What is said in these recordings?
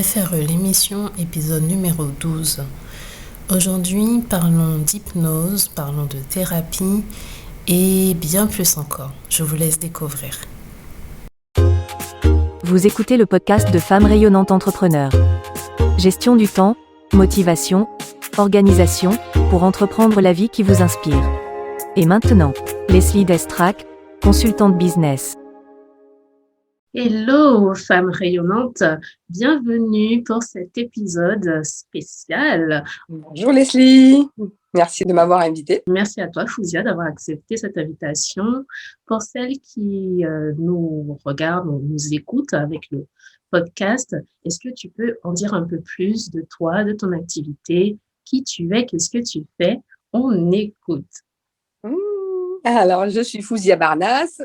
FRE, l'émission, épisode numéro 12. Aujourd'hui, parlons d'hypnose, parlons de thérapie et bien plus encore. Je vous laisse découvrir. Vous écoutez le podcast de Femmes rayonnantes entrepreneurs. Gestion du temps, motivation, organisation, pour entreprendre la vie qui vous inspire. Et maintenant, Leslie Destrac, consultante business. Hello, femmes rayonnantes. Bienvenue pour cet épisode spécial. Bonjour Leslie, merci de m'avoir invitée. Merci à toi, Fouzia, d'avoir accepté cette invitation. Pour celles qui nous regardent ou nous écoutent avec le podcast, est-ce que tu peux en dire un peu plus de toi, de ton activité, qui tu es, qu'est-ce que tu fais? On écoute. Alors, je suis Fouzia Barnas,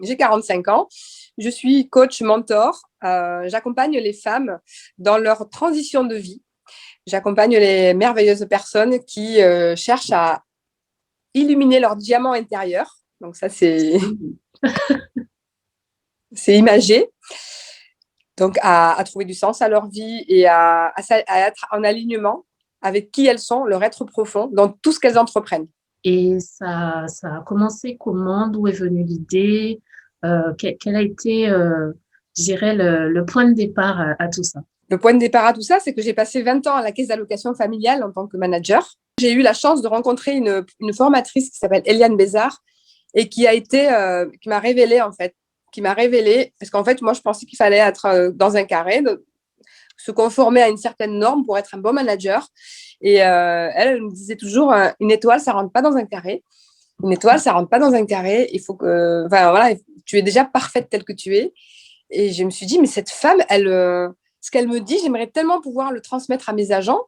j'ai 45 ans, je suis coach mentor, j'accompagne les femmes dans leur transition de vie. J'accompagne les merveilleuses personnes qui cherchent à illuminer leur diamant intérieur. Donc ça, c'est imagé. Donc à trouver du sens à leur vie et à être en alignement avec qui elles sont, leur être profond, dans tout ce qu'elles entreprennent. Et ça a commencé comment? D'où est venue l'idée? Quel a été, je dirais, le point de départ à tout ça? Le point de départ à tout ça, c'est que j'ai passé 20 ans à la caisse d'allocation familiale en tant que manager. J'ai eu la chance de rencontrer une formatrice qui s'appelle Eliane Bézard et qui m'a révélé, parce qu'en fait, moi, je pensais qu'il fallait être dans un carré, se conformer à une certaine norme pour être un bon manager. Et elle me disait toujours, une étoile, ça rentre pas dans un carré. Une étoile, ça rentre pas dans un carré. Il faut que, tu es déjà parfaite telle que tu es. Et je me suis dit, mais cette femme, ce qu'elle me dit, j'aimerais tellement pouvoir le transmettre à mes agents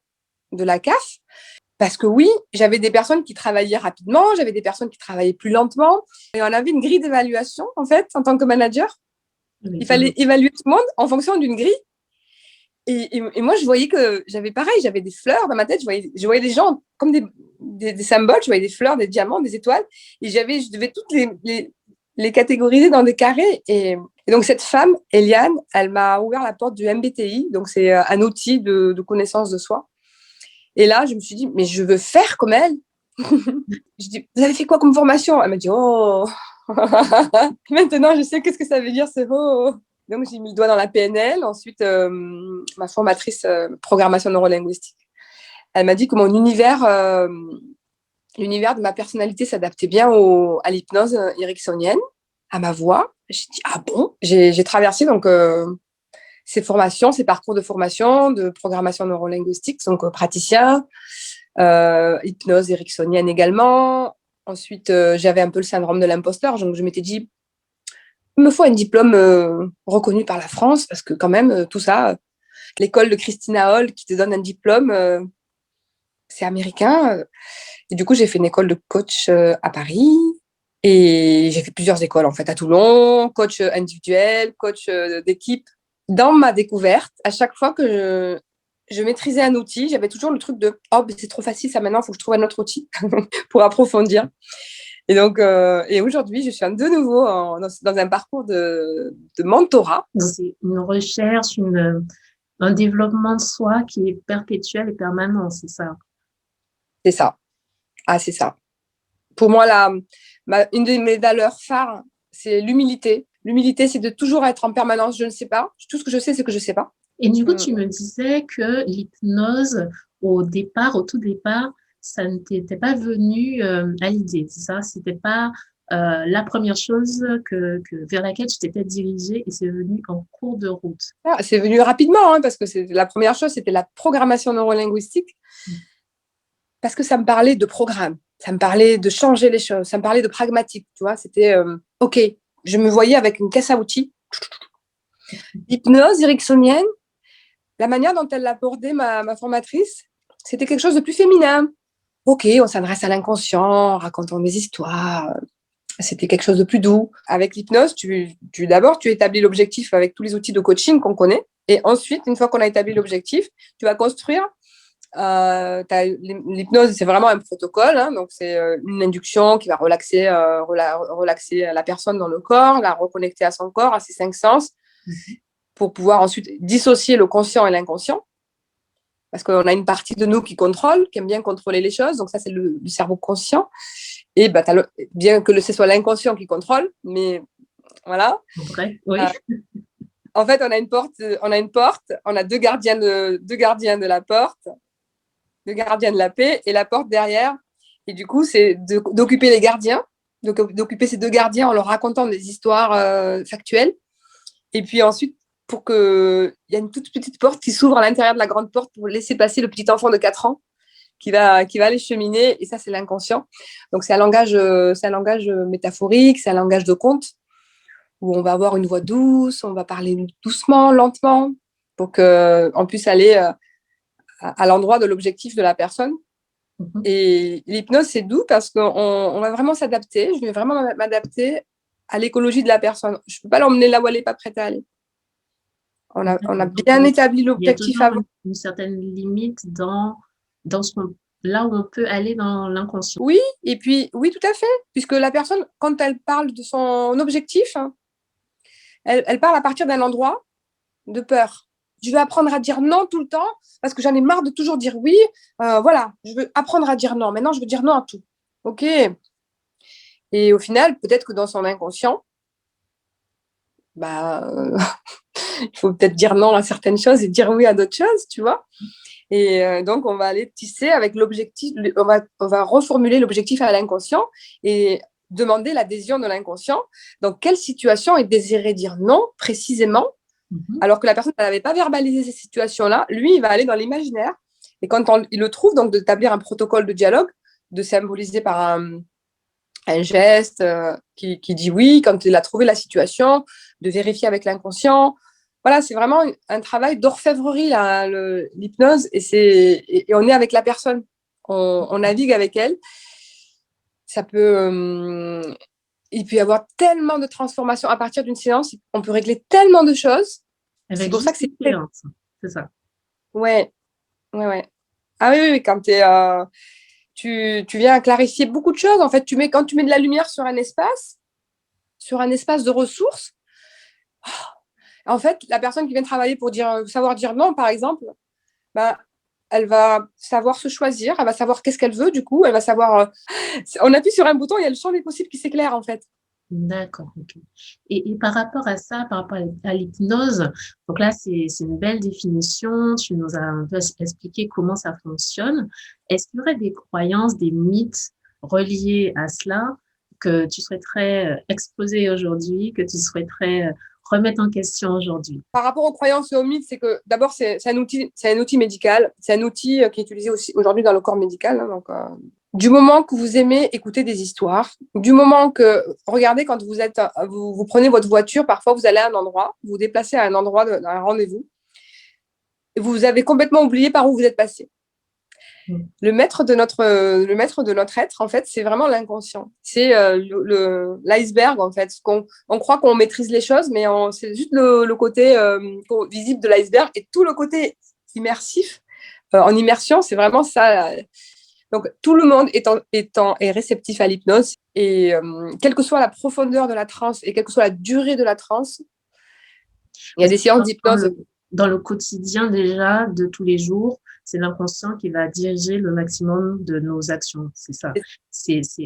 de la CAF. Parce que oui, j'avais des personnes qui travaillaient rapidement, j'avais des personnes qui travaillaient plus lentement. Et on avait une grille d'évaluation, en fait, en tant que manager. Il fallait évaluer tout le monde en fonction d'une grille. Et moi, je voyais que j'avais des fleurs dans ma tête. Je voyais des gens comme des symboles. Je voyais des fleurs, des diamants, des étoiles. Et je devais toutes les catégoriser dans des carrés. Et donc, cette femme, Eliane, elle m'a ouvert la porte du MBTI. Donc, c'est un outil de connaissance de soi. Et là, je me suis dit, mais je veux faire comme elle. Je dis, vous avez fait quoi comme formation? Elle m'a dit, oh, maintenant, je sais qu'est-ce que ça veut dire, ce oh. Donc, j'ai mis le doigt dans la PNL. Ensuite, ma formatrice programmation neurolinguistique, elle m'a dit que l'univers de ma personnalité s'adaptait bien à l'hypnose ericksonienne, à ma voix. J'ai dit, ah bon? J'ai traversé donc ces formations, ces parcours de formation, de programmation neurolinguistique, donc praticien, hypnose ericksonienne également. Ensuite, j'avais un peu le syndrome de l'imposteur, donc je m'étais dit, il me faut un diplôme reconnu par la France, parce que quand même, tout ça, l'école de Christina Hall qui te donne un diplôme, c'est américain. Et du coup, j'ai fait une école de coach à Paris. Et j'ai fait plusieurs écoles, en fait, à Toulon, coach individuel, coach d'équipe. Dans ma découverte, à chaque fois que je maîtrisais un outil, j'avais toujours le truc de « Oh, c'est trop facile, ça maintenant, il faut que je trouve un autre outil pour approfondir ». Et donc, et aujourd'hui, je suis de nouveau dans un parcours de mentorat. C'est une recherche, un développement de soi qui est perpétuel et permanent, c'est ça? C'est ça. Ah, c'est ça. Pour moi, une de mes valeurs phares, c'est l'humilité. L'humilité, c'est de toujours être en permanence, je ne sais pas. Tout ce que je sais, c'est que je ne sais pas. Et du coup, tu me disais que l'hypnose, au tout départ, ça ne t'était pas venu à l'idée, c'est ça? C'était pas la première chose vers laquelle tu t'étais dirigée et c'est venu en cours de route. Ah, c'est venu rapidement, parce que la première chose, c'était la programmation neurolinguistique. Parce que ça me parlait de programme, ça me parlait de changer les choses, ça me parlait de pragmatique, tu vois. C'était, OK, je me voyais avec une caisse à outils. L'hypnose ericksonienne, la manière dont elle l'abordait, ma formatrice, c'était quelque chose de plus féminin. OK, on s'adresse à l'inconscient, racontons des histoires. C'était quelque chose de plus doux. Avec l'hypnose, d'abord, tu établis l'objectif avec tous les outils de coaching qu'on connaît. Et ensuite, une fois qu'on a établi l'objectif, tu vas construire. L'hypnose, c'est vraiment un protocole. Donc, c'est une induction qui va relaxer la personne dans le corps, la reconnecter à son corps, à ses 5 sens, pour pouvoir ensuite dissocier le conscient et l'inconscient. Parce qu'on a une partie de nous qui contrôle, qui aime bien contrôler les choses. Donc ça, c'est le cerveau conscient. Et bien que ce soit l'inconscient qui contrôle, mais voilà. Vrai, oui. En fait, on a une porte, on a deux gardiens de la porte, deux gardiens de la paix, et la porte derrière. Et du coup, c'est d'occuper les gardiens, d'occuper ces deux gardiens en leur racontant des histoires factuelles. Et puis ensuite, pour qu'il y a une toute petite porte qui s'ouvre à l'intérieur de la grande porte pour laisser passer le petit enfant de 4 ans qui va aller cheminer. Et ça, c'est l'inconscient. Donc, c'est un langage métaphorique, c'est un langage de conte où on va avoir une voix douce, on va parler doucement, lentement, pour qu'on puisse aller à l'endroit de l'objectif de la personne. Mhm. Et l'hypnose, c'est doux parce qu'on va vraiment s'adapter. Je vais vraiment m'adapter à l'écologie de la personne. Je ne peux pas l'emmener là où elle n'est pas prête à aller. On a bien établi l'objectif il y a avant. toujours une certaine limite dans là où on peut aller dans l'inconscient. Oui, et puis, oui, tout à fait. Puisque la personne, quand elle parle de son objectif, elle parle à partir d'un endroit de peur. Je vais apprendre à dire non tout le temps parce que j'en ai marre de toujours dire oui. Voilà, je veux apprendre à dire non. Maintenant, je veux dire non à tout. OK. Et au final, peut-être que dans son inconscient, il faut peut-être dire non à certaines choses et dire oui à d'autres choses, tu vois. Et donc, on va aller tisser avec l'objectif, on va reformuler l'objectif à l'inconscient et demander l'adhésion de l'inconscient. Dans quelle situation est désiré dire non précisément, alors que la personne n'avait pas verbalisé ces situations-là, lui, il va aller dans l'imaginaire. Et quand il le trouve, donc d'établir un protocole de dialogue, de symboliser par un geste qui dit oui, quand il a trouvé la situation, de vérifier avec l'inconscient. Voilà, c'est vraiment un travail d'orfèvrerie, l'hypnose, et on est avec la personne. On navigue avec elle. Ça peut... il peut y avoir tellement de transformations à partir d'une séance. On peut régler tellement de choses. Avec C'est pour ça que une séance, c'est ça. Ouais. Ah oui, quand tu viens clarifier beaucoup de choses. En fait, quand tu mets de la lumière sur un espace de ressources, en fait, la personne qui vient travailler pour savoir dire non, par exemple, elle va savoir se choisir, elle va savoir qu'est-ce qu'elle veut, du coup, elle va savoir... on appuie sur un bouton, il y a le champ des possibles qui s'éclaire, en fait. D'accord, ok. Et par rapport à ça, par rapport à l'hypnose, donc là, c'est une belle définition, tu nous as un peu expliqué comment ça fonctionne. Est-ce qu'il y aurait des croyances, des mythes reliés à cela que tu souhaiterais exposer aujourd'hui, que tu souhaiterais remettre en question aujourd'hui? Par rapport aux croyances et aux mythes, c'est que d'abord, c'est un outil médical, c'est un outil qui est utilisé aussi aujourd'hui dans le corps médical. Donc, du moment que vous aimez écouter des histoires, du moment que, regardez, quand vous prenez votre voiture, parfois vous allez à un endroit, vous vous déplacez à un endroit d'un rendez-vous, et vous avez complètement oublié par où vous êtes passé. Le maître de notre être, en fait, c'est vraiment l'inconscient. C'est l'iceberg, en fait. On croit qu'on maîtrise les choses, mais c'est juste le côté visible de l'iceberg, et tout le côté immersif. En immersion, c'est vraiment ça. Donc, tout le monde est réceptif à l'hypnose. Et quelle que soit la profondeur de la transe et quelle que soit la durée de la transe, il y a des séances d'hypnose. Dans le quotidien déjà, de tous les jours, c'est l'inconscient qui va diriger le maximum de nos actions. C'est ça.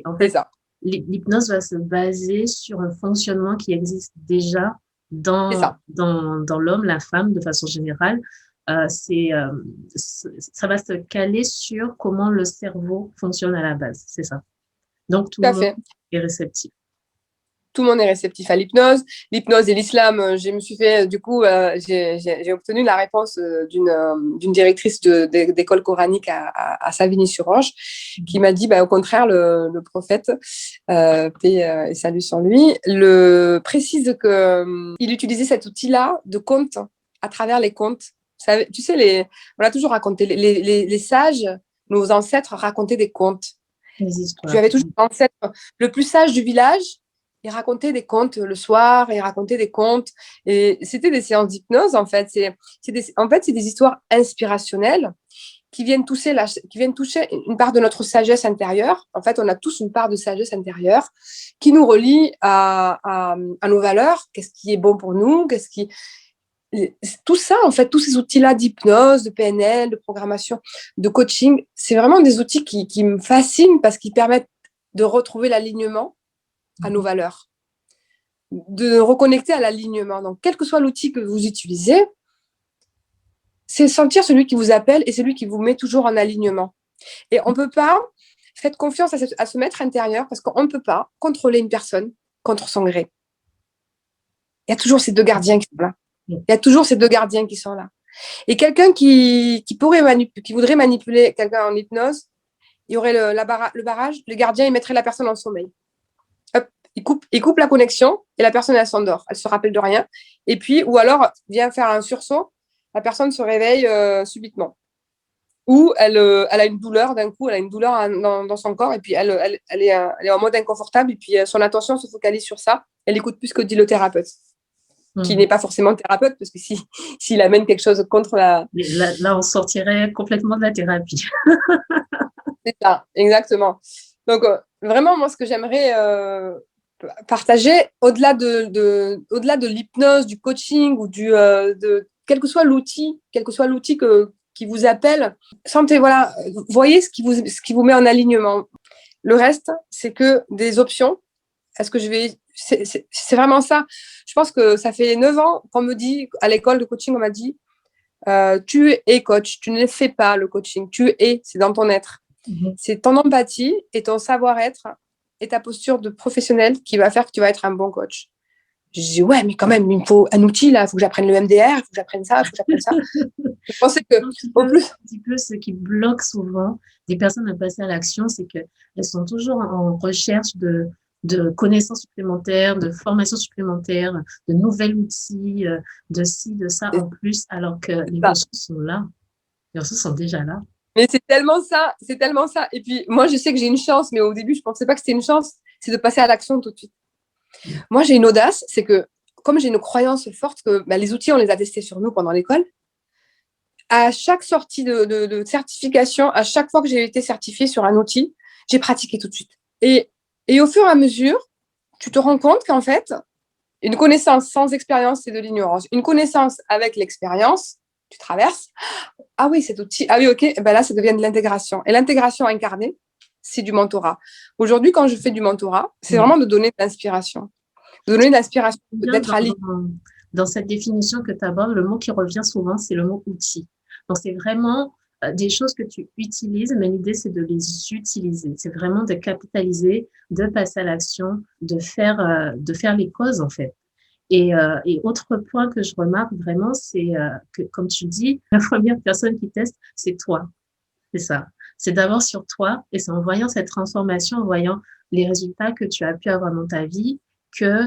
En fait, l'hypnose va se baser sur un fonctionnement qui existe déjà dans l'homme, la femme, de façon générale. Ça va se caler sur comment le cerveau fonctionne à la base. C'est ça. Donc, tout le monde est réceptif. Tout le monde est réceptif à l'hypnose. L'hypnose et l'islam, je me suis fait, du coup, j'ai obtenu la réponse d'une directrice d'école coranique à Savigny-sur-Orge qui m'a dit, au contraire, le prophète, paix et salut sur lui, précise qu'il utilisait cet outil-là de conte à travers les contes. Tu sais, on a toujours raconté, les sages, nos ancêtres racontaient des contes. Tu avais toujours l'ancêtre le plus sage du village. Il racontait des contes le soir, il racontait des contes. Et c'était des séances d'hypnose, en fait. C'est des histoires inspirationnelles qui viennent toucher une part de notre sagesse intérieure. En fait, on a tous une part de sagesse intérieure qui nous relie à nos valeurs. Qu'est-ce qui est bon pour nous? tout ça, en fait, tous ces outils-là d'hypnose, de PNL, de programmation, de coaching, c'est vraiment des outils qui me fascinent parce qu'ils permettent de retrouver l'alignement à nos valeurs, de reconnecter à l'alignement. Donc, quel que soit l'outil que vous utilisez, c'est sentir celui qui vous appelle et celui qui vous met toujours en alignement. Et on ne peut pas, faites confiance à ce maître intérieur parce qu'on ne peut pas contrôler une personne contre son gré. Il y a toujours ces deux gardiens qui sont là. Il y a toujours ces deux gardiens qui sont là. Et quelqu'un qui voudrait manipuler quelqu'un en hypnose, il y aurait le barrage, le gardien, il mettrait la personne en sommeil. Hop, il coupe la connexion et la personne, elle s'endort. Elle ne se rappelle de rien. Et puis, ou alors, vient faire un sursaut, la personne se réveille subitement. Ou elle a une douleur d'un coup, elle a une douleur dans son corps et puis elle est en mode inconfortable et puis son attention se focalise sur ça. Elle écoute plus ce que dit le thérapeute. Qui n'est pas forcément thérapeute, parce que s'il amène quelque chose contre la... Mais là, on sortirait complètement de la thérapie. C'est ça, exactement. Donc, vraiment, moi, ce que j'aimerais partager, au-delà de l'hypnose, du coaching, ou quel que soit l'outil qui vous appelle, voyez ce qui vous met en alignement. Le reste, c'est que des options. Est-ce que c'est vraiment ça. Je pense que ça fait 9 ans qu'on me dit, à l'école de coaching, on m'a dit, tu es coach, tu ne fais pas le coaching, c'est dans ton être. C'est ton empathie et ton savoir-être et ta posture de professionnel qui va faire que tu vas être un bon coach. Je dis, ouais, mais quand même, il me faut un outil, là, il faut que j'apprenne le MDR, il faut que j'apprenne ça, il faut que j'apprenne ça. Je pensais que, un petit peu ce qui bloque souvent des personnes à passer à l'action, c'est qu'elles sont toujours en recherche de connaissances supplémentaires, de formations supplémentaires, de nouveaux outils, de ci, de ça en plus, alors que les ressources sont là. Les ressources sont déjà là. Mais c'est tellement ça. Et puis, moi, je sais que j'ai une chance, mais au début, je ne pensais pas que c'était une chance, c'est de passer à l'action tout de suite. Moi, j'ai une audace, c'est que, comme j'ai une croyance forte que les outils, on les a testés sur nous pendant l'école, à chaque sortie de certification, à chaque fois que j'ai été certifiée sur un outil, j'ai pratiqué tout de suite. Et au fur et à mesure, tu te rends compte qu'en fait, une connaissance sans expérience, c'est de l'ignorance. Une connaissance avec l'expérience, tu traverses. Ah oui, cet outil. Ah oui, ok. Ben là, ça devient de l'intégration. Et l'intégration incarnée, c'est du mentorat. Aujourd'hui, quand je fais du mentorat, c'est vraiment de donner de l'inspiration. De donner de l'inspiration, d'être aligné. Dans cette définition que tu abordes, le mot qui revient souvent, c'est le mot outil. Donc, c'est vraiment des choses que tu utilises, mais l'idée, c'est de les utiliser. C'est vraiment de capitaliser, de passer à l'action, de faire les causes, en fait. Et autre point que je remarque vraiment, c'est que, comme tu dis, la première personne qui teste, c'est toi. C'est ça. C'est d'abord sur toi, et c'est en voyant cette transformation, en voyant les résultats que tu as pu avoir dans ta vie, que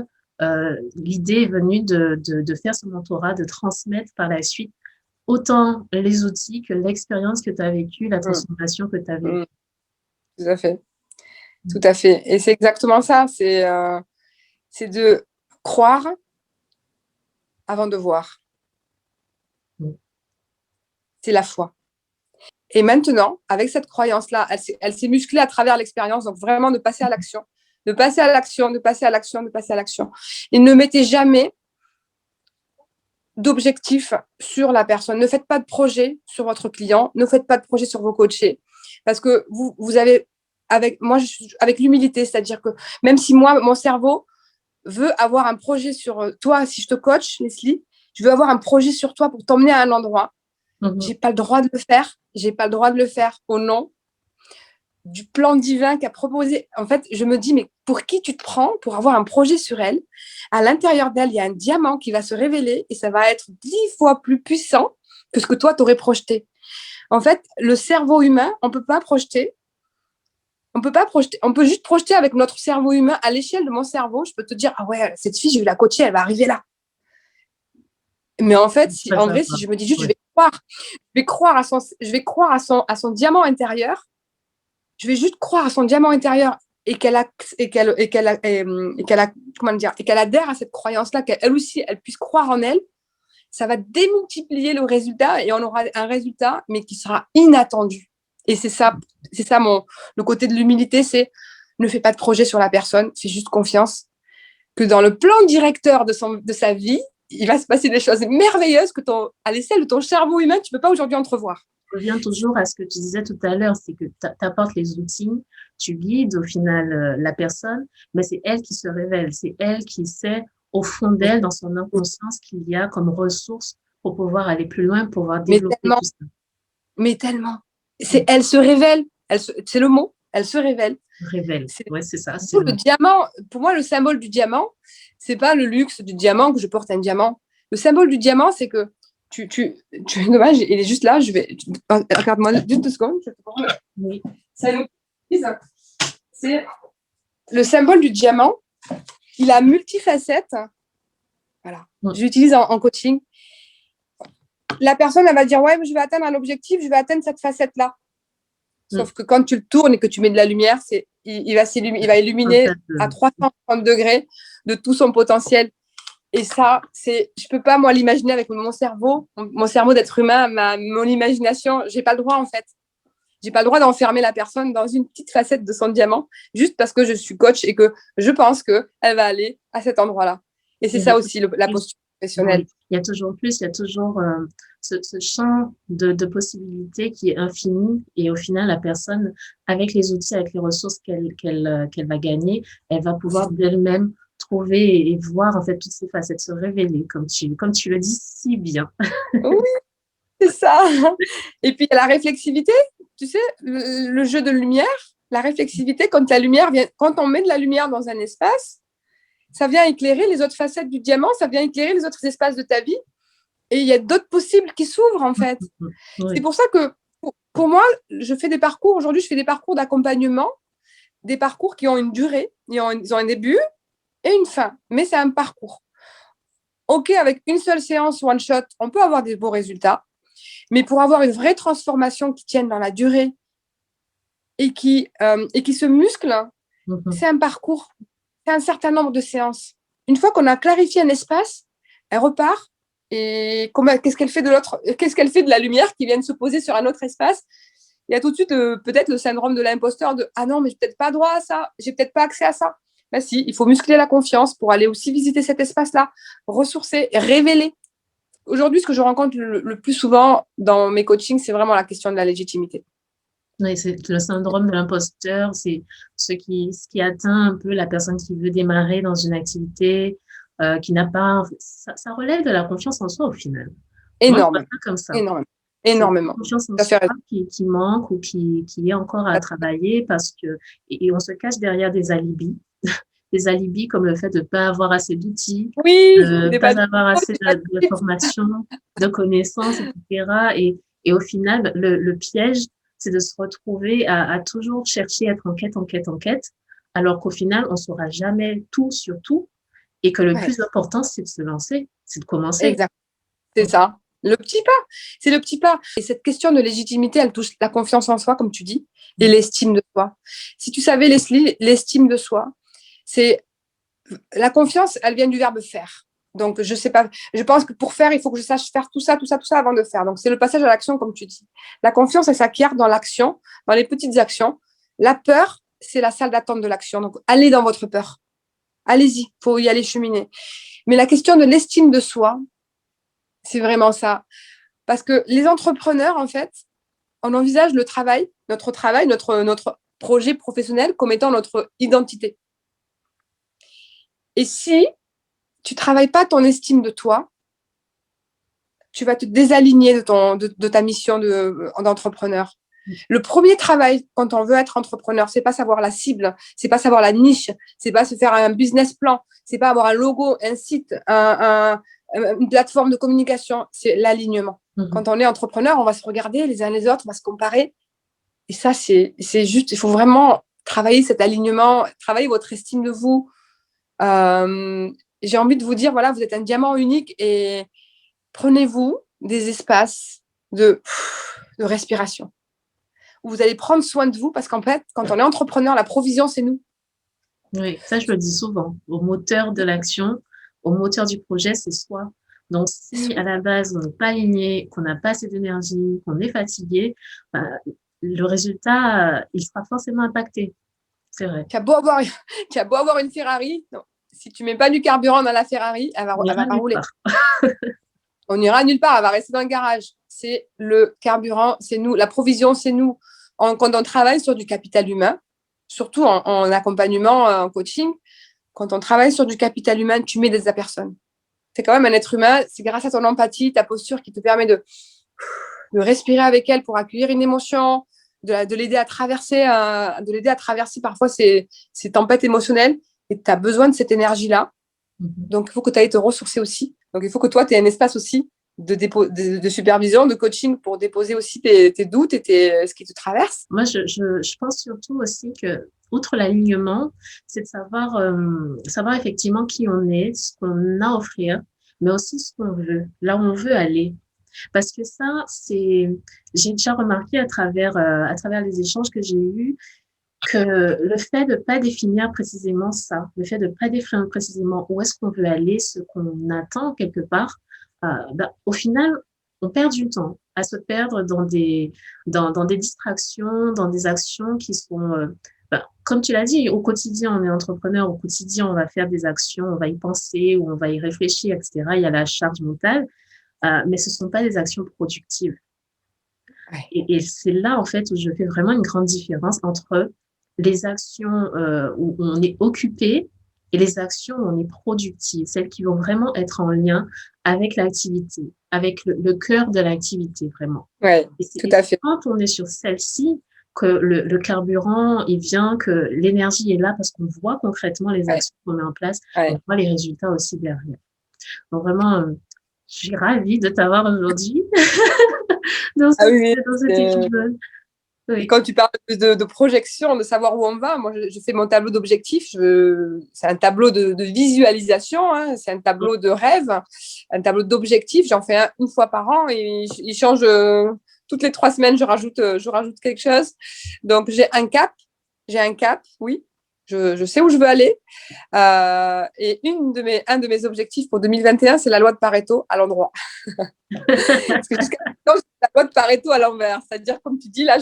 l'idée est venue de faire ce mentorat, de transmettre par la suite autant les outils que l'expérience que tu as vécue, la transformation que tu as vécue. Tout à fait. Tout à fait. Et c'est exactement ça. C'est de croire avant de voir. C'est la foi. Et maintenant, avec cette croyance-là, elle s'est musclée à travers l'expérience, donc vraiment de passer à l'action, de passer à l'action, de passer à l'action, de passer à l'action. Et ne mettez jamais d'objectif sur la personne. Ne faites pas de projet sur votre client, ne faites pas de projet sur vos coachés. Parce que vous avez, avec l'humilité, c'est-à-dire que même si moi, mon cerveau veut avoir un projet sur toi, si je te coach, Leslie, je veux avoir un projet sur toi pour t'emmener à un endroit. J'ai pas le droit de le faire. J'ai pas le droit de le faire au nom du plan divin qu'a proposé. En fait, je me dis, mais pour qui tu te prends pour avoir un projet sur elle? À l'intérieur d'elle, il y a un diamant qui va se révéler et ça va être 10 fois plus puissant que ce que toi, tu aurais projeté. En fait, le cerveau humain, on peut pas projeter. On peut juste projeter avec notre cerveau humain à l'échelle de mon cerveau. Je peux te dire, ah ouais, cette fille, je vais la coacher, elle va arriver là. Mais en fait, si je me dis juste, je vais croire à son diamant intérieur. Je vais juste croire à son diamant intérieur et qu'elle adhère à cette croyance-là, qu'elle aussi, elle puisse croire en elle. Ça va démultiplier le résultat et on aura un résultat, mais qui sera inattendu. Et c'est ça le côté de l'humilité, c'est ne fais pas de projet sur la personne, fais juste confiance que dans le plan directeur de sa vie, il va se passer des choses merveilleuses que à l'échelle de ton cerveau humain, tu ne peux pas aujourd'hui entrevoir. Je reviens toujours à ce que tu disais tout à l'heure, c'est que tu apportes les outils, tu guides au final la personne, mais c'est elle qui se révèle, c'est elle qui sait au fond d'elle, dans son inconscience, qu'il y a comme ressource pour pouvoir aller plus loin, pour pouvoir développer tout ça. Mais tellement. Elle se révèle, c'est le mot, elle se révèle. Révèle, ouais, c'est ça. Le diamant, pour moi, le symbole du diamant, c'est pas le luxe du diamant, que je porte un diamant. Le symbole du diamant, c'est que dommage, il est juste là, regarde-moi juste 2 secondes. Oui. C'est le symbole du diamant, il a multifacettes. Voilà. J'utilise en coaching. La personne, elle va dire, ouais, je vais atteindre un objectif, je vais atteindre cette facette-là. Sauf que quand tu le tournes et que tu mets de la lumière, il va illuminer à 330 degrés de tout son potentiel. Et ça, je peux pas, moi, l'imaginer avec mon cerveau d'être humain, mon imagination. J'ai pas le droit, en fait. J'ai pas le droit d'enfermer la personne dans une petite facette de son diamant, juste parce que je suis coach et que je pense qu'elle va aller à cet endroit-là. Et c'est ça aussi, la posture professionnelle. Oui. Il y a toujours plus, il y a toujours ce champ de possibilités qui est infini. Et au final, la personne, avec les outils, avec les ressources qu'elle va gagner, elle va pouvoir d'elle-même trouver et voir en fait toutes ces facettes se révéler, comme tu le dis si bien. Oui, c'est ça. Et puis, il y a la réflexivité, tu sais, le jeu de lumière, la réflexivité, quand on met de la lumière dans un espace, ça vient éclairer les autres facettes du diamant, ça vient éclairer les autres espaces de ta vie. Et il y a d'autres possibles qui s'ouvrent, en fait. Oui. C'est pour ça que, pour moi, je fais des parcours d'accompagnement, des parcours qui ont une durée, ils ont un début et une fin. Mais c'est un parcours. OK, avec une seule séance one shot, on peut avoir des beaux résultats. Mais pour avoir une vraie transformation qui tienne dans la durée et qui se muscle, c'est un parcours. C'est un certain nombre de séances. Une fois qu'on a clarifié un espace, elle repart. Et qu'est-ce qu'elle fait de la lumière qui vient de se poser sur un autre espace? Il y a tout de suite peut-être le syndrome de l'imposteur de « Ah non, mais j'ai peut-être pas droit à ça, j'ai peut-être pas accès à ça ». Ben si, il faut muscler la confiance pour aller aussi visiter cet espace-là, ressourcer, révéler. Aujourd'hui, ce que je rencontre le plus souvent dans mes coachings, c'est vraiment la question de la légitimité. Oui, c'est le syndrome de l'imposteur, c'est ce qui atteint un peu la personne qui veut démarrer dans une activité, qui n'a pas, ça relève de la confiance en soi au final. Énorme. Comme ça. Énormément. La confiance en soi qui manque ou qui est encore à travailler parce que, et on se cache derrière des alibis. Des alibis comme le fait de ne pas avoir assez d'outils, de ne pas avoir assez de formation, de connaissances, etc. Et au final, le piège, c'est de se retrouver à toujours chercher à être en quête, alors qu'au final, on ne saura jamais tout sur tout, et que le plus important, c'est de se lancer, c'est de commencer. Exact. C'est ça. Le petit pas. C'est le petit pas. Et cette question de légitimité, elle touche la confiance en soi, comme tu dis, et l'estime de soi. Si tu savais, Leslie, l'estime de soi, c'est la confiance, elle vient du verbe faire. Donc, je sais pas, je pense que pour faire, il faut que je sache faire tout ça avant de faire. Donc, c'est le passage à l'action, comme tu dis. La confiance, elle s'acquiert dans l'action, dans les petites actions. La peur, c'est la salle d'attente de l'action. Donc, allez dans votre peur. Allez-y, il faut y aller cheminer. Mais la question de l'estime de soi, c'est vraiment ça. Parce que les entrepreneurs, en fait, on envisage notre projet professionnel comme étant notre identité. Et si tu ne travailles pas ton estime de toi, tu vas te désaligner de ta mission d'entrepreneur. Le premier travail quand on veut être entrepreneur, c'est pas savoir la cible, c'est pas savoir la niche, c'est pas se faire un business plan, c'est pas avoir un logo, un site, une plateforme de communication, c'est l'alignement. Quand on est entrepreneur, on va se regarder les uns les autres, on va se comparer. Et ça, c'est juste, il faut vraiment travailler cet alignement, travailler votre estime de vous. J'ai envie de vous dire, voilà, vous êtes un diamant unique et prenez-vous des espaces de respiration où vous allez prendre soin de vous parce qu'en fait, quand on est entrepreneur, la provision, c'est nous. Oui, ça, je le dis souvent. Au moteur de l'action, au moteur du projet, c'est soi. Donc, si à la base, on n'est pas aligné, qu'on n'a pas assez d'énergie, qu'on est fatigué, le résultat, il sera forcément impacté. C'est vrai. Tu as beau avoir une Ferrari, non, si tu mets pas du carburant dans la Ferrari, elle On va ira pas nulle rouler. part. On n'ira nulle part, elle va rester dans le garage. C'est le carburant, c'est nous. La provision, c'est nous. Quand on travaille sur du capital humain, surtout en accompagnement, en coaching, quand on travaille sur du capital humain, tu m'aides la personne. C'est quand même un être humain. C'est grâce à ton empathie, ta posture qui te permet de respirer avec elle pour accueillir une émotion, de l'aider à traverser, parfois ces tempêtes émotionnelles. Et tu as besoin de cette énergie-là. Donc, il faut que tu ailles te ressourcer aussi. Donc, il faut que toi, tu aies un espace aussi de supervision, de coaching pour déposer aussi tes doutes et ce qui te traverse. Moi, je pense surtout aussi que, outre l'alignement, c'est de savoir effectivement qui on est, ce qu'on a à offrir, mais aussi ce qu'on veut, là où on veut aller. Parce que ça, j'ai déjà remarqué à travers les échanges que j'ai eus, que le fait de pas définir précisément ça, le fait de pas définir précisément où est-ce qu'on veut aller, ce qu'on attend quelque part, au final, on perd du temps à se perdre dans des distractions, dans des actions qui sont, comme tu l'as dit, au quotidien, on est entrepreneur, au quotidien, on va faire des actions, on va y penser ou on va y réfléchir, etc. Il y a la charge mentale, mais ce sont pas des actions productives. Ouais. Et c'est là, en fait, où je fais vraiment une grande différence entre les actions où on est occupé et les actions où on est productif, celles qui vont vraiment être en lien avec l'activité, avec le cœur de l'activité, vraiment. Ouais, tout à fait. Quand on est sur celle-ci, que le carburant, il vient, que l'énergie est là parce qu'on voit concrètement les actions qu'on met en place, on voit les résultats aussi derrière. Donc vraiment, je suis ravie de t'avoir aujourd'hui dans cet épisode. Oui. Et quand tu parles de projection, de savoir où on va, moi, je fais mon tableau d'objectifs. C'est un tableau de visualisation, hein, c'est un tableau de rêve, un tableau d'objectifs. J'en fais un une fois par an et il change toutes les 3 semaines. Je rajoute quelque chose. Donc, j'ai un cap, oui. Je sais où je veux aller. Et un de mes objectifs pour 2021, c'est la loi de Pareto à l'endroit. Parce que jusqu'à maintenant, c'est la loi de Pareto à l'envers. C'est-à-dire, comme tu dis, là,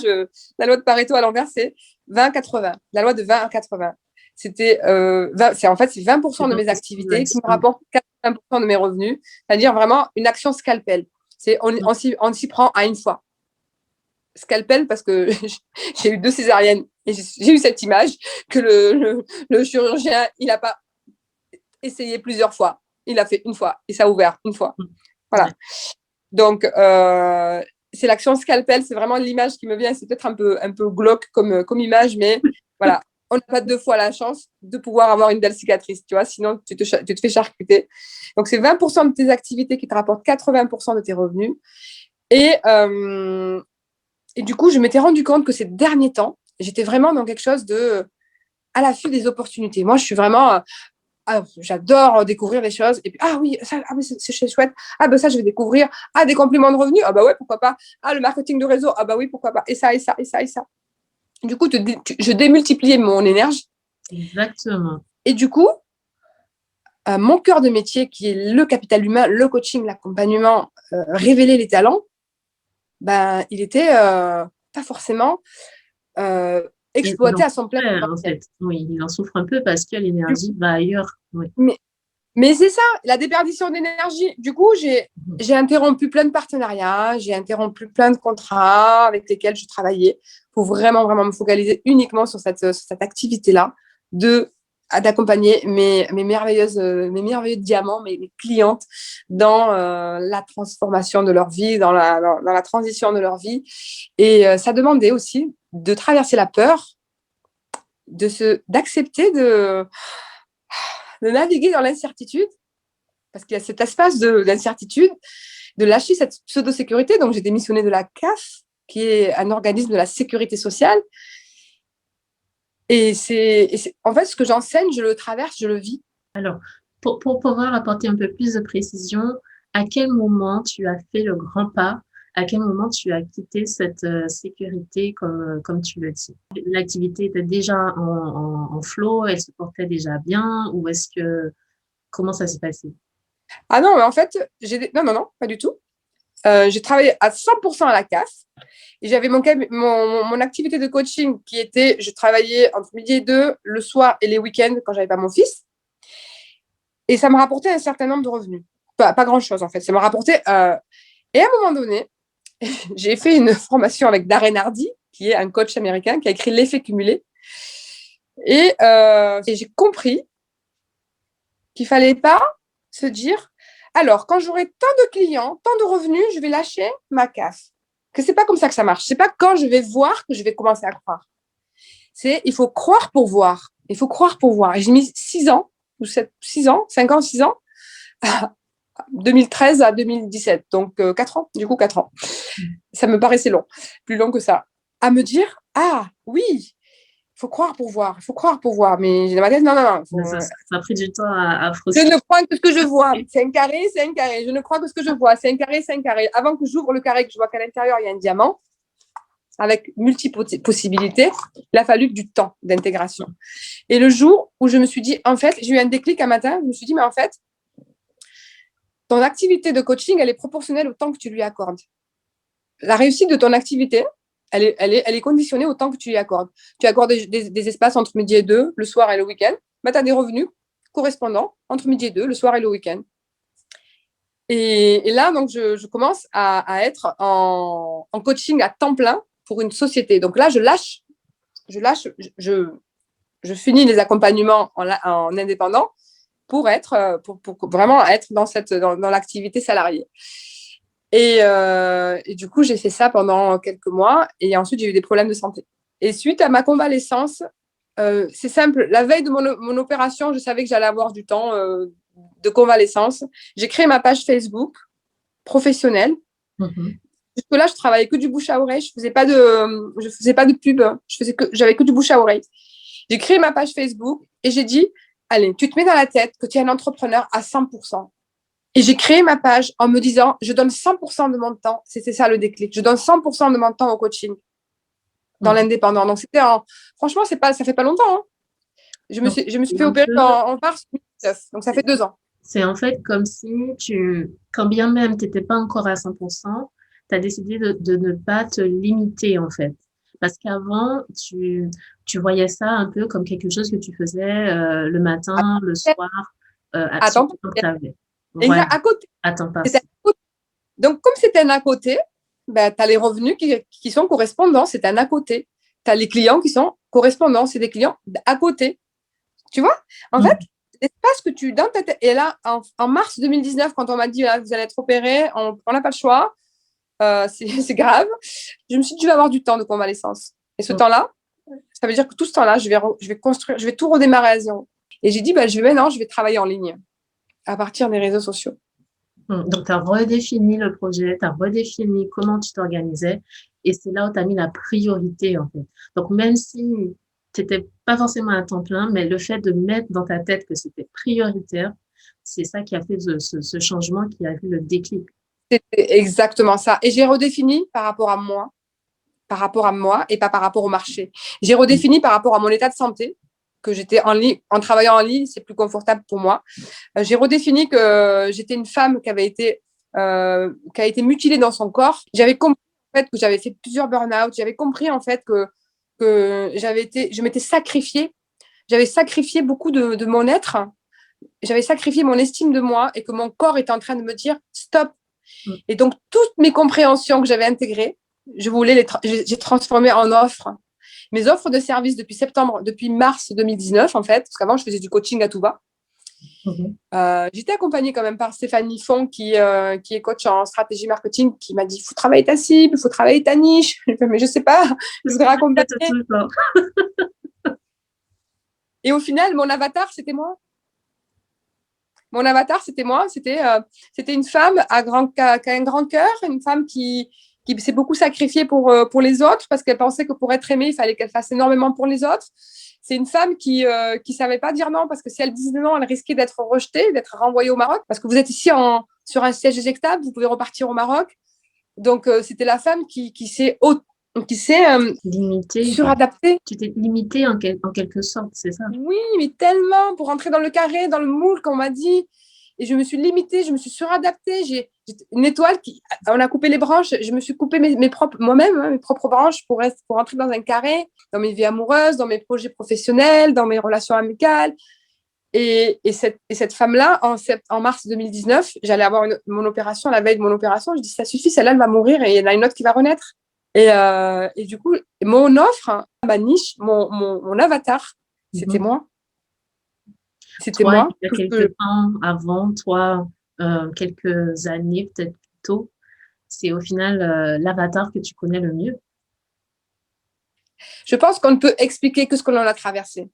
la loi de Pareto à l'envers, c'est 20-80. La loi de 20 à 80. C'est 20% de mes activités qui me rapportent 80% de mes revenus. C'est-à-dire vraiment une action scalpel. On s'y prend à une fois. Scalpel parce que j'ai eu 2 césariennes et j'ai eu cette image que le chirurgien, il n'a pas essayé plusieurs fois. Il a fait une fois et ça a ouvert une fois. Voilà. Donc, c'est l'action scalpel, c'est vraiment l'image qui me vient. C'est peut-être un peu glauque comme image, mais voilà. On n'a pas 2 fois la chance de pouvoir avoir une belle cicatrice, tu vois, sinon tu te fais charcuter. Donc, c'est 20% de tes activités qui te rapportent 80% de tes revenus. Et du coup, je m'étais rendu compte que ces derniers temps, j'étais vraiment dans quelque chose à l'affût des opportunités. Moi, je suis vraiment... j'adore découvrir les choses. Et puis, c'est chouette. Ça, je vais découvrir. Des compléments de revenus. Ouais, pourquoi pas. Le marketing de réseau. Oui, pourquoi pas. Et ça. Du coup, je démultipliais mon énergie. Exactement. Et du coup, mon cœur de métier, qui est le capital humain, le coaching, l'accompagnement, révéler les talents, il était pas forcément exploité à son plein potentiel. En fait. Oui, il en souffre un peu parce que l'énergie va ailleurs. Oui. Mais c'est ça, la déperdition d'énergie. Du coup, j'ai interrompu plein de partenariats, j'ai interrompu plein de contrats avec lesquels je travaillais pour vraiment, vraiment me focaliser uniquement sur cette activité-là d'accompagner mes merveilleux diamants, mes clientes dans la transformation de leur vie, dans la transition de leur vie. Et ça demandait aussi de traverser la peur, d'accepter de naviguer dans l'incertitude, parce qu'il y a cet espace d'incertitude, de lâcher cette pseudo-sécurité. Donc, j'ai démissionné de la CAF, qui est un organisme de la sécurité sociale. Et en fait, ce que j'enseigne, je le traverse, je le vis. Alors, pour pouvoir apporter un peu plus de précision, à quel moment tu as fait le grand pas? À quel moment tu as quitté cette sécurité, comme tu le dis? L'activité était déjà en flow, elle se portait déjà bien, ou comment ça s'est passé? Non, mais en fait, non, pas du tout. J'ai travaillé à 100% à la CAF et j'avais mon activité de coaching qui était, je travaillais entre midi et 2, le soir et les week-ends quand j'avais pas mon fils. Et ça me rapportait un certain nombre de revenus. Pas grand-chose, en fait. Ça me rapportait... Et à un moment donné, j'ai fait une formation avec Darren Hardy, qui est un coach américain, qui a écrit L'effet cumulé. Et j'ai compris qu'il ne fallait pas se dire, alors, quand j'aurai tant de clients, tant de revenus, je vais lâcher ma casse. Que ce n'est pas comme ça que ça marche. Ce n'est pas quand je vais voir que je vais commencer à croire. Il faut croire pour voir. Il faut croire pour voir. Et j'ai mis 6 ans, ou 6 ans, 5 ans, 6 ans, 2013 à 2017. Donc, 4 ans, du coup, 4 ans. Ça me paraissait long, plus long que ça. À me dire, ah oui, il faut croire pour voir, il faut croire pour voir. Mais j'ai dans ma tête, non. Ça a pris du temps à Je procéder. ne crois que ce que je vois. C'est un carré, c'est un carré. Je ne crois que ce que je vois. C'est un carré, c'est un carré. Avant que j'ouvre le carré, que je vois qu'à l'intérieur, il y a un diamant, avec multiples possibilités, il a fallu du temps d'intégration. Et le jour où je me suis dit, en fait, j'ai eu un déclic un matin, je me suis dit, mais en fait, ton activité de coaching, elle est proportionnelle au temps que tu lui accordes. La réussite de ton activité, elle est conditionnée au temps que tu lui accordes. Tu accordes des espaces entre midi et 2, le soir et le week-end, tu as des revenus correspondants entre midi et 2, le soir et le week-end. Et là, donc, je commence à être en coaching à temps plein pour une société. Donc là, je finis les accompagnements en indépendant pour vraiment être dans l'activité salariée. Et du coup, j'ai fait ça pendant quelques mois et ensuite, j'ai eu des problèmes de santé. Et suite à ma convalescence, c'est simple, la veille de mon opération, je savais que j'allais avoir du temps de convalescence. J'ai créé ma page Facebook professionnelle. Jusque-là, je travaillais que du bouche à oreille. Je faisais pas de pub. J'avais que du bouche à oreille. J'ai créé ma page Facebook et j'ai dit, allez, tu te mets dans la tête que tu es un entrepreneur à 100%. Et j'ai créé ma page en me disant, je donne 100% de mon temps. C'était ça le déclic. Je donne 100% de mon temps au coaching dans l'indépendant. Donc, franchement, ça fait pas longtemps. Hein. Je me suis fait opérer en mars 2019. Donc, ça fait 2 ans. C'est en fait comme si quand bien même tu n'étais pas encore à 100%, tu as décidé de ne pas te limiter en fait. Parce qu'avant, tu voyais ça un peu comme quelque chose que tu faisais le matin, le soir, à temps partiel. Voilà. À côté. À temps partiel. Donc, comme c'est un à côté, ben, tu as les revenus qui sont correspondants, c'est un à côté. Tu as les clients qui sont correspondants, c'est des clients à côté. Tu vois? En fait, l'espace que tu dans ta tête. Et là, en mars 2019, quand on m'a dit ah, vous allez être opéré, on n'a pas le choix, c'est grave. Je me suis dit, je vais avoir du temps de convalescence. Et ce temps-là, ça veut dire que tout ce temps-là, je vais construire, je vais tout redémarrer à zéro. Et j'ai dit, bah, je vais travailler en ligne à partir des réseaux sociaux. Donc, tu as redéfini le projet, tu as redéfini comment tu t'organisais et c'est là où tu as mis la priorité en fait. Donc, même si tu n'étais pas forcément à temps plein, mais le fait de mettre dans ta tête que c'était prioritaire, c'est ça qui a fait ce changement, qui a fait le déclic. C'est exactement ça. Et j'ai redéfini par rapport à moi et pas par rapport au marché. J'ai redéfini par rapport à mon état de santé, que j'étais en travaillant en ligne, c'est plus confortable pour moi. J'ai redéfini que j'étais une femme qui a été mutilée dans son corps. J'avais compris en fait que j'avais fait plusieurs burn-out. J'avais compris en fait que je m'étais sacrifiée. J'avais sacrifié beaucoup de mon être. J'avais sacrifié mon estime de moi et que mon corps était en train de me dire stop. Et donc toutes mes compréhensions que j'avais intégrées, j'ai transformé en offres. Mes offres de services depuis mars 2019, en fait, parce qu'avant, je faisais du coaching à tout va. J'étais accompagnée quand même par Stéphanie Font, qui est coach en stratégie marketing, qui m'a dit, il faut travailler ta cible, il faut travailler ta niche. Mais je ne sais pas, je voudrais accompagner. Et au final, mon avatar, c'était moi. Mon avatar, c'était moi. C'était une femme qui a un grand cœur, une femme qui s'est beaucoup sacrifiée pour les autres parce qu'elle pensait que pour être aimée, il fallait qu'elle fasse énormément pour les autres. C'est une femme qui savait pas dire non parce que si elle disait non, elle risquait d'être rejetée, d'être renvoyée au Maroc parce que vous êtes ici sur un siège éjectable, vous pouvez repartir au Maroc. Donc, c'était la femme qui s'est limitée, suradaptée. Tu t'es limitée en quelque sorte, c'est ça? Oui, mais tellement pour rentrer dans le carré, dans le moule qu'on m'a dit. Et je me suis limitée, je me suis suradaptée. J'ai une étoile on a coupé les branches. Je me suis coupé mes propres branches pour rentrer dans un carré, dans mes vies amoureuses, dans mes projets professionnels, dans mes relations amicales. Et cette femme-là, en mars 2019, j'allais avoir mon opération, la veille de mon opération, je dis, ça suffit, celle-là, elle va mourir et il y en a une autre qui va renaître. Et du coup, mon offre, ma niche, mon avatar, c'était moi. C'était Toi, moi. il y a quelques temps avant, toi, quelques années peut-être plus tôt, c'est au final l'avatar que tu connais le mieux. Je pense qu'on ne peut expliquer que ce que l'on a traversé.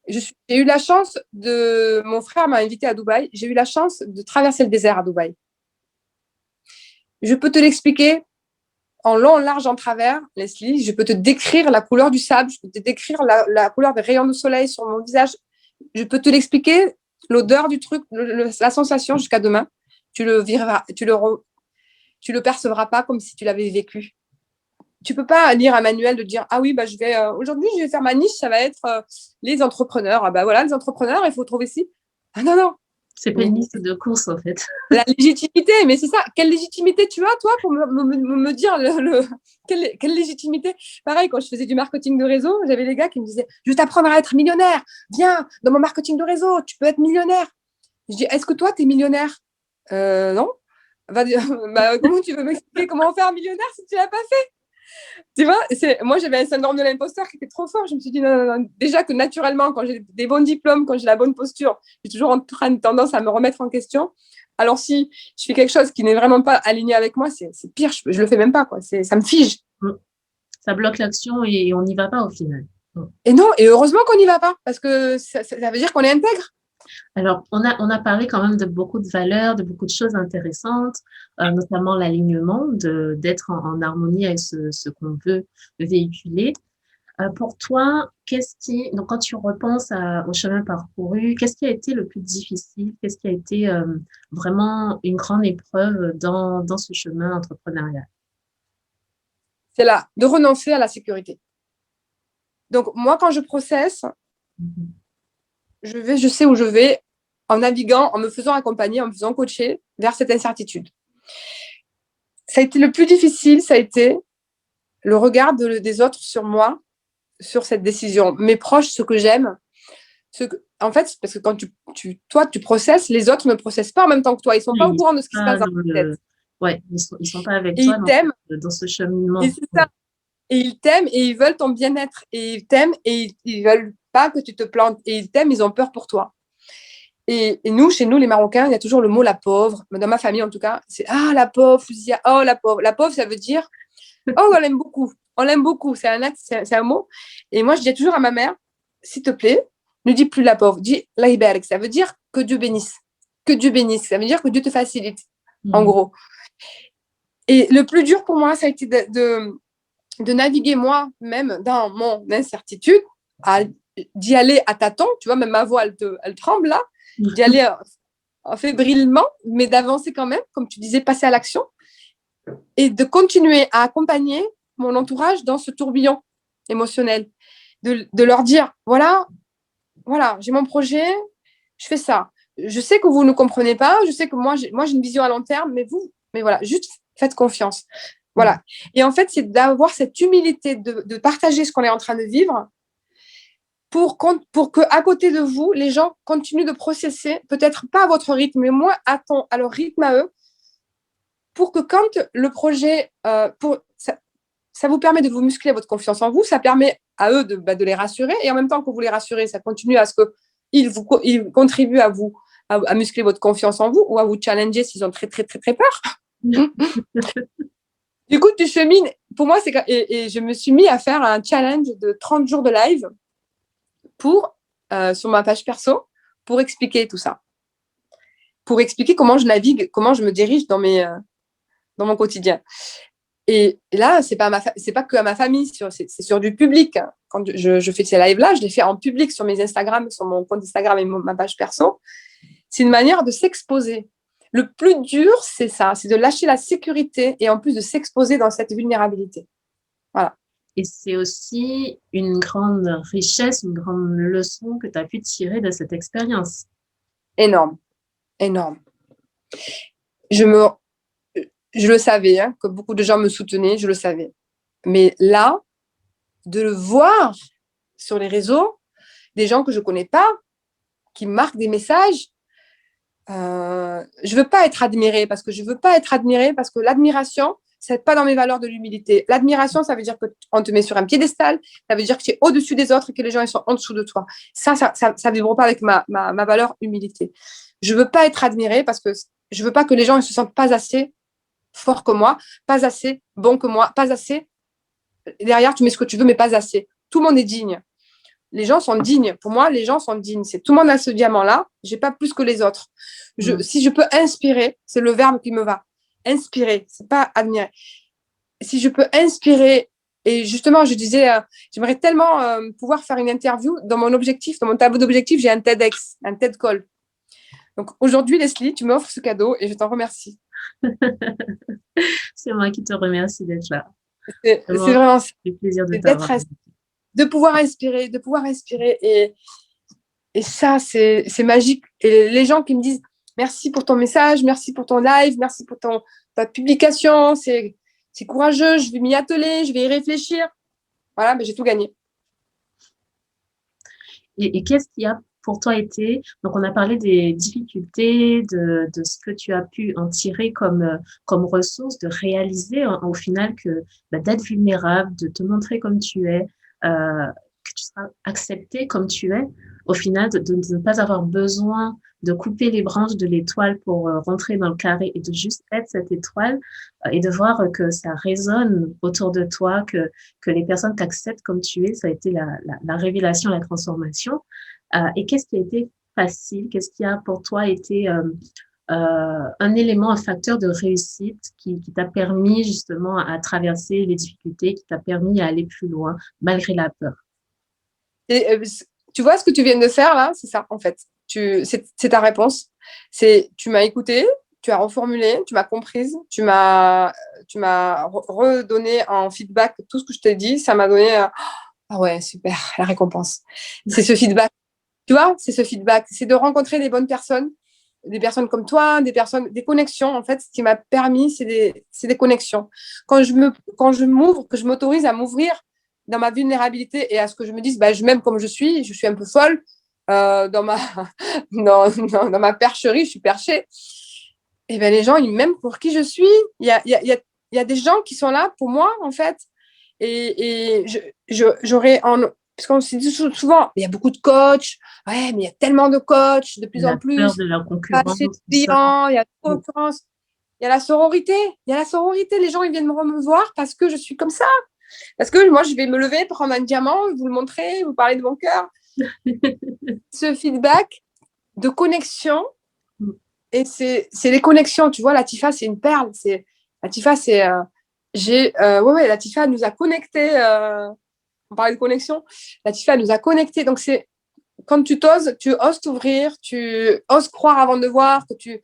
J'ai eu la chance mon frère m'a invité à Dubaï, j'ai eu la chance de traverser le désert à Dubaï. Je peux te l'expliquer en long, en large, en travers, Leslie. Je peux te décrire la couleur du sable, je peux te décrire la couleur des rayons de soleil sur mon visage. Je peux te l'expliquer, l'odeur du truc, la sensation jusqu'à demain. Tu le vivras, tu le percevras pas comme si tu l'avais vécu. Tu peux pas lire un manuel de dire ah oui bah aujourd'hui je vais faire ma niche, ça va être les entrepreneurs. Ah bah voilà, les entrepreneurs, il faut trouver ci. Ah non. C'est pas une liste de courses en fait. La légitimité, mais c'est ça. Quelle légitimité tu as toi pour me dire quelle légitimité? Pareil, quand je faisais du marketing de réseau, j'avais des gars qui me disaient je vais t'apprendre à être millionnaire. Viens dans mon marketing de réseau, tu peux être millionnaire. Je dis est-ce que toi tu es millionnaire? Non. Comment tu veux m'expliquer comment faire un millionnaire si tu l'as pas fait? Tu vois, moi j'avais un syndrome de l'imposteur qui était trop fort. Je me suis dit non. Déjà que naturellement, quand j'ai des bons diplômes, quand j'ai la bonne posture, j'ai toujours tendance à me remettre en question. Alors si je fais quelque chose qui n'est vraiment pas aligné avec moi, c'est pire. Je le fais même pas quoi. Ça me fige. Ça bloque l'action et on n'y va pas au final. Et non, et heureusement qu'on n'y va pas parce que ça veut dire qu'on est intègre. Alors, on a parlé quand même de beaucoup de valeurs, de beaucoup de choses intéressantes, notamment l'alignement, d'être en harmonie avec ce qu'on veut véhiculer. Pour toi, donc quand tu repenses au chemin parcouru, qu'est-ce qui a été le plus difficile? Qu'est-ce qui a été vraiment une grande épreuve dans ce chemin entrepreneurial? C'est là, de renoncer à la sécurité. Donc, moi, quand je processe, je sais où je vais en naviguant, en me faisant accompagner, en me faisant coacher vers cette incertitude. Ça a été le plus difficile, ça a été le regard des autres sur moi, sur cette décision. Mes proches, ceux que j'aime, en fait, parce que quand toi, tu processes, les autres ne processent pas en même temps que toi. Ils ne sont pas au courant de ce qui se passe dans ta tête. Ouais, ils sont pas avec toi dans ce cheminement. Et c'est ça. Et ils t'aiment et ils veulent ton bien-être. Et ils t'aiment et ils veulent pas que tu te plantes. Et ils t'aiment, ils ont peur pour toi. Et nous, chez nous, les Marocains, il y a toujours le mot la pauvre. Dans ma famille, en tout cas, c'est ah, la pauvre, Fouzia, oh, la pauvre. La pauvre, ça veut dire oh, on l'aime beaucoup. On l'aime beaucoup. C'est un mot. Et moi, je dis toujours à ma mère, s'il te plaît, ne dis plus la pauvre, dis la iberg. Ça veut dire que Dieu bénisse. Que Dieu bénisse. Ça veut dire que Dieu te facilite, en gros. Et le plus dur pour moi, ça a été de naviguer moi-même dans mon incertitude, d'y aller à tâtons. Tu vois, même ma voix, elle tremble là. D'y aller fébrilement, mais d'avancer quand même, comme tu disais, passer à l'action. Et de continuer à accompagner mon entourage dans ce tourbillon émotionnel. De leur dire, voilà, j'ai mon projet, je fais ça. Je sais que vous ne comprenez pas, je sais que moi j'ai une vision à long terme, mais voilà, juste faites confiance. Voilà. Et en fait, c'est d'avoir cette humilité de partager ce qu'on est en train de vivre pour qu'à côté de vous, les gens continuent de processer, peut-être pas à votre rythme, mais moins à leur rythme à eux, pour que quand le projet, ça vous permet de vous muscler votre confiance en vous, ça permet à eux de les rassurer, et en même temps que vous les rassurez, ça continue à ce qu'ils contribuent à muscler votre confiance en vous ou à vous challenger s'ils ont très, très, très, très peur. Du coup, tu chemines. Pour moi, et je me suis mis à faire un challenge de 30 jours de live sur ma page perso pour expliquer tout ça. Pour expliquer comment je navigue, comment je me dirige dans mon quotidien. Et là, c'est pas que à ma famille, c'est sur du public. Quand je fais ces lives-là, je les fais en public sur mes Instagram, sur mon compte Instagram et ma page perso. C'est une manière de s'exposer. Le plus dur, c'est ça, c'est de lâcher la sécurité et en plus de s'exposer dans cette vulnérabilité. Voilà. Et c'est aussi une grande richesse, une grande leçon que tu as pu tirer de cette expérience. Énorme. Je le savais, que beaucoup de gens me soutenaient, je le savais. Mais là, de le voir sur les réseaux, des gens que je ne connais pas, qui marquent des messages. Je veux pas être admirée parce que l'admiration, c'est pas dans mes valeurs de l'humilité. L'admiration, ça veut dire qu'on te met sur un piédestal, ça veut dire que tu es au-dessus des autres et que les gens ils sont en dessous de toi. Ça vibre pas avec ma valeur humilité. Je veux pas être admirée parce que je veux pas que les gens ils se sentent pas assez forts que moi, pas assez bons que moi, pas assez. Derrière, tu mets ce que tu veux, mais pas assez. Tout le monde est digne. Les gens sont dignes. Pour moi, les gens sont dignes. C'est tout le monde a ce diamant-là. J'ai pas plus que les autres. Si je peux inspirer, c'est le verbe qui me va. Inspirer, c'est pas admirer. Si je peux inspirer, et justement, je disais, j'aimerais tellement pouvoir faire une interview. Dans mon tableau d'objectifs, j'ai un TEDx, un TED Call. Donc aujourd'hui, Leslie, tu m'offres ce cadeau et je t'en remercie. C'est moi qui te remercie d'être là. C'est vraiment ça. C'est un plaisir de t'avoir. De pouvoir inspirer. Et ça, c'est magique. Et les gens qui me disent merci pour ton message, merci pour ton live, merci pour ta publication, c'est courageux, je vais m'y atteler, je vais y réfléchir. Voilà, mais j'ai tout gagné. Et qu'est-ce qui a pour toi été, donc on a parlé des difficultés, de ce que tu as pu en tirer comme ressource, de réaliser au final que d'être vulnérable, de te montrer comme tu es, que tu seras accepté comme tu es, au final de ne pas avoir besoin de couper les branches de l'étoile pour rentrer dans le carré et de juste être cette étoile et de voir que ça résonne autour de toi, que les personnes t'acceptent comme tu es, ça a été la révélation, la transformation. Et qu'est-ce qui a été facile? Qu'est-ce qui a pour toi été un élément, un facteur de réussite qui t'a permis justement à traverser les difficultés, qui t'a permis à aller plus loin malgré la peur? Et, tu vois ce que tu viens de faire là, c'est ça en fait. C'est ta réponse. Tu m'as écouté, tu as reformulé, tu m'as comprise, tu m'as redonné en feedback tout ce que je t'ai dit. Ça m'a donné ah ouais, super, la récompense. C'est ce feedback. Tu vois, c'est ce feedback. C'est de rencontrer des bonnes personnes, des personnes comme toi, des connexions. En fait, ce qui m'a permis, c'est des connexions. Quand je m'ouvre, que je m'autorise à m'ouvrir dans ma vulnérabilité et à ce que je me dise, je m'aime comme je suis un peu folle dans ma percherie, je suis perchée. Et bien, les gens, ils m'aiment pour qui je suis. Il y a des gens qui sont là pour moi, en fait. Et j'aurais parce qu'on se dit souvent, il y a beaucoup de coachs, ouais, mais il y a tellement de coachs, de plus en plus. La peur de la concurrence. Il y a de concurrence. Il y a la sororité. Les gens, ils viennent me voir parce que je suis comme ça. Parce que moi, je vais me lever, prendre un diamant, vous le montrer, vous parler de mon cœur. Ce feedback de connexion, et c'est les connexions. Tu vois, Latifa, c'est une perle. Latifa, c'est... Latifa nous a connectés. On parlait de connexion. Latifa nous a connectés. Donc, c'est quand tu oses t'ouvrir, tu oses croire avant de voir que tu...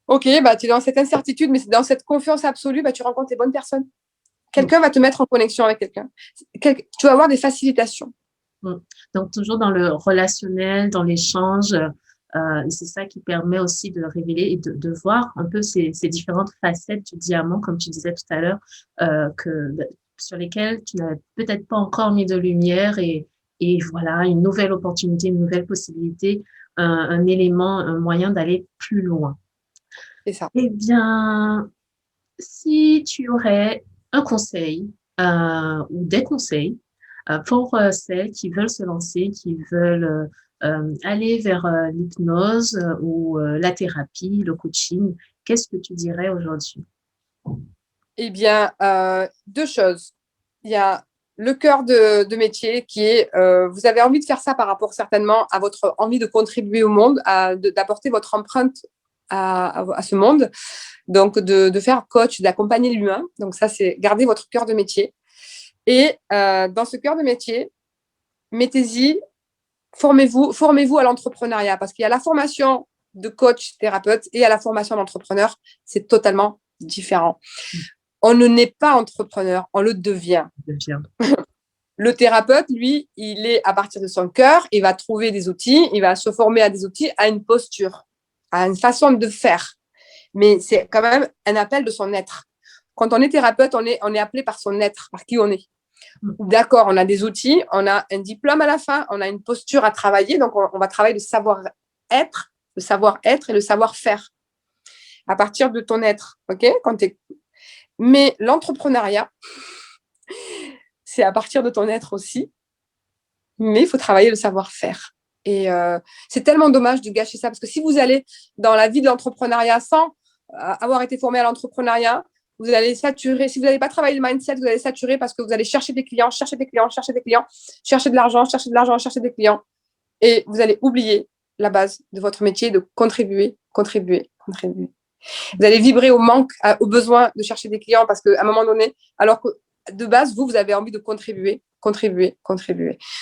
Ok, tu es dans cette incertitude, mais dans cette confiance absolue, tu rencontres les bonnes personnes. Quelqu'un va te mettre en connexion avec quelqu'un. Tu vas avoir des facilitations. Donc, toujours dans le relationnel, dans l'échange, et c'est ça qui permet aussi de révéler et de voir un peu ces différentes facettes du diamant, comme tu disais tout à l'heure, sur lesquelles tu n'avais peut-être pas encore mis de lumière et voilà, une nouvelle opportunité, une nouvelle possibilité, un élément, un moyen d'aller plus loin. C'est ça. Eh bien, si tu aurais un conseil ou des conseils pour celles qui veulent se lancer, qui veulent aller vers l'hypnose ou la thérapie, le coaching, qu'est-ce que tu dirais aujourd'hui? Eh bien, deux choses. Il y a le cœur de métier qui est, vous avez envie de faire ça par rapport certainement à votre envie de contribuer au monde, d'apporter votre empreinte à ce monde. Donc, de faire coach, d'accompagner l'humain. Donc, ça, c'est garder votre cœur de métier. Et dans ce cœur de métier, mettez-y, formez-vous à l'entrepreneuriat parce qu'il y a la formation de coach, thérapeute et à la formation d'entrepreneur. C'est totalement différent. On ne naît pas entrepreneur, on le devient. Le thérapeute, lui, il est à partir de son cœur, il va trouver des outils, il va se former à des outils, à une posture, à une façon de faire. Mais c'est quand même un appel de son être. Quand on est thérapeute, on est appelé par son être, par qui on est. D'accord, on a des outils, on a un diplôme à la fin, on a une posture à travailler. Donc, on va travailler le savoir-être et le savoir-faire à partir de ton être. OK? Mais l'entrepreneuriat, c'est à partir de ton être aussi. Mais il faut travailler le savoir-faire. Et c'est tellement dommage de gâcher ça. Parce que si vous allez dans la vie de l'entrepreneuriat sans avoir été formé à l'entrepreneuriat, vous allez saturer. Si vous n'allez pas travailler le mindset, vous allez saturer parce que vous allez chercher des clients, chercher de l'argent, chercher des clients. Et vous allez oublier la base de votre métier, de contribuer. Vous allez vibrer au manque, au besoin de chercher des clients parce qu'à un moment donné, alors que de base, vous avez envie de contribuer.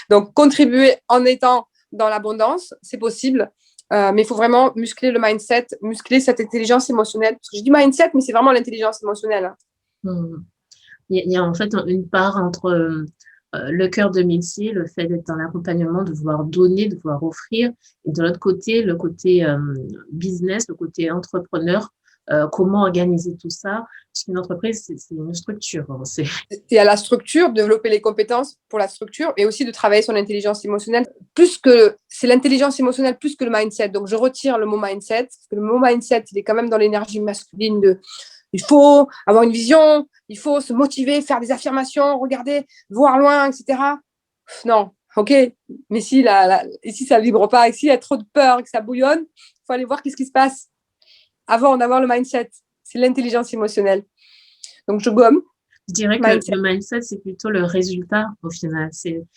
Donc, contribuer en étant dans l'abondance, c'est possible. Mais il faut vraiment muscler le mindset, muscler cette intelligence émotionnelle. Parce que je dis mindset, mais c'est vraiment l'intelligence émotionnelle. Il y a en fait une part entre le cœur de métier, le fait d'être dans l'accompagnement, de vouloir donner, de vouloir offrir, et de l'autre côté, le côté business, le côté entrepreneur, comment organiser tout ça. Parce qu'une entreprise, c'est une structure. Et à la structure, développer les compétences pour la structure et aussi de travailler sur l'intelligence émotionnelle. C'est l'intelligence émotionnelle plus que le mindset. Donc, je retire le mot mindset, parce que le mot mindset, il est quand même dans l'énergie masculine il faut avoir une vision, il faut se motiver, faire des affirmations, regarder, voir loin, etc. Non, ok. Mais si, ici, ça ne vibre pas, ici, il y a trop de peur, que ça bouillonne, il faut aller voir qu'est-ce qui se passe avant d'avoir le mindset. C'est l'intelligence émotionnelle. Donc, je gomme. Je dirais que le mindset, c'est plutôt le résultat, au final.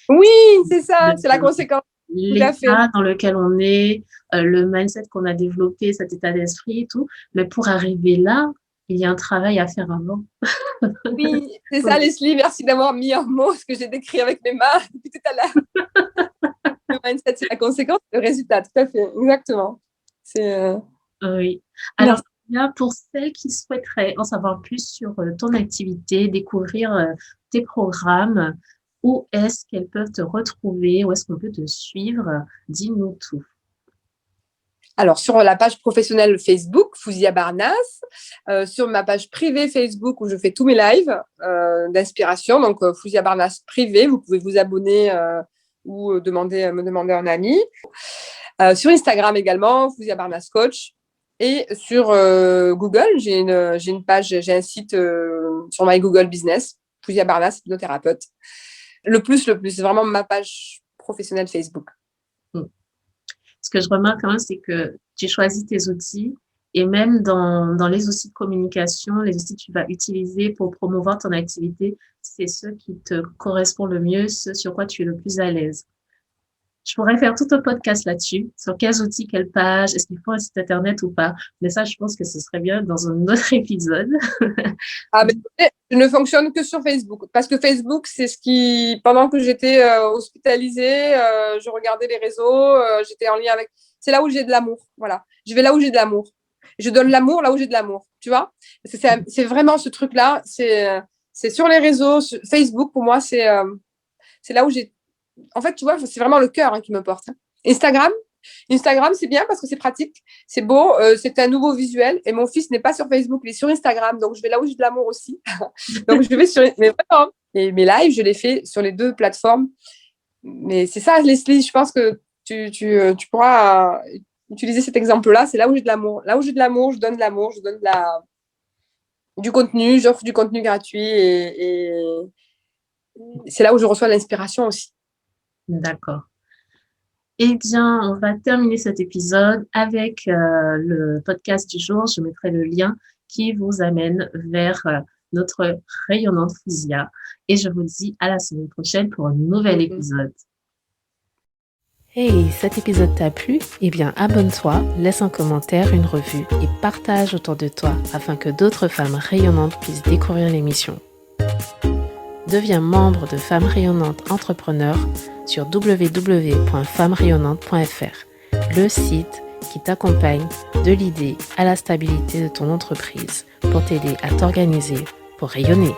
Oui, c'est ça, c'est la conséquence. L'état dans lequel on est, le mindset qu'on a développé, cet état d'esprit et tout. Mais pour arriver là, il y a un travail à faire avant. Oui, c'est ça, Leslie. Merci d'avoir mis en mots ce que j'ai décrit avec mes mains depuis tout à l'heure. Le mindset, c'est la conséquence, le résultat, tout à fait. Exactement. Oui. Alors, pour celles qui souhaiteraient en savoir plus sur ton activité, découvrir tes programmes, où est-ce qu'elles peuvent te retrouver? Où est-ce qu'on peut te suivre? Dis-nous tout. Alors, sur la page professionnelle Facebook, Fouzia Barnas, sur ma page privée Facebook où je fais tous mes lives d'inspiration, donc Fouzia Barnas privé, vous pouvez vous abonner ou me demander un ami. Sur Instagram également, Fouzia Barnas Coach. Et sur Google, j'ai une page, j'ai un site sur My Google Business, Fouzia Barnas, hypnothérapeute. Le plus, c'est vraiment ma page professionnelle Facebook. Ce que je remarque quand même, c'est que tu choisis tes outils et même dans les outils de communication, les outils que tu vas utiliser pour promouvoir ton activité, c'est ceux qui te correspondent le mieux, ceux sur quoi tu es le plus à l'aise. Je pourrais faire tout un podcast là-dessus, sur quels outils, quelle page, est-ce qu'il faut un site internet ou pas. Mais ça, je pense que ce serait bien dans un autre épisode. Mais je ne fonctionne que sur Facebook. Parce que Facebook, c'est ce qui, pendant que j'étais hospitalisée, je regardais les réseaux, j'étais en lien avec. C'est là où j'ai de l'amour. Voilà. Je vais là où j'ai de l'amour. Je donne l'amour là où j'ai de l'amour. Tu vois? C'est vraiment ce truc-là. C'est sur les réseaux. Facebook, pour moi, c'est là où j'ai. En fait, tu vois, c'est vraiment le cœur qui me porte. Instagram, c'est bien parce que c'est pratique, c'est beau, c'est un nouveau visuel. Et mon fils n'est pas sur Facebook, il est sur Instagram. Donc, je vais là où j'ai de l'amour aussi. Donc, je vais sur. Mais vraiment, et mes lives, je les fais sur les deux plateformes. Mais c'est ça, Leslie, je pense que tu pourras utiliser cet exemple-là. C'est là où j'ai de l'amour. Là où j'ai de l'amour, je donne de l'amour, je donne du contenu, j'offre du contenu gratuit et c'est là où je reçois l'inspiration aussi. D'accord. Eh bien, on va terminer cet épisode avec le podcast du jour. Je mettrai le lien qui vous amène vers notre rayonnante Fouzia. Et je vous dis à la semaine prochaine pour un nouvel épisode. Hey, cet épisode t'a plu? Eh bien, abonne-toi, laisse un commentaire, une revue et partage autour de toi afin que d'autres femmes rayonnantes puissent découvrir l'émission. Deviens membre de Femmes Rayonnantes Entrepreneurs sur www.femmesrayonnantes.fr, le site qui t'accompagne de l'idée à la stabilité de ton entreprise pour t'aider à t'organiser pour rayonner.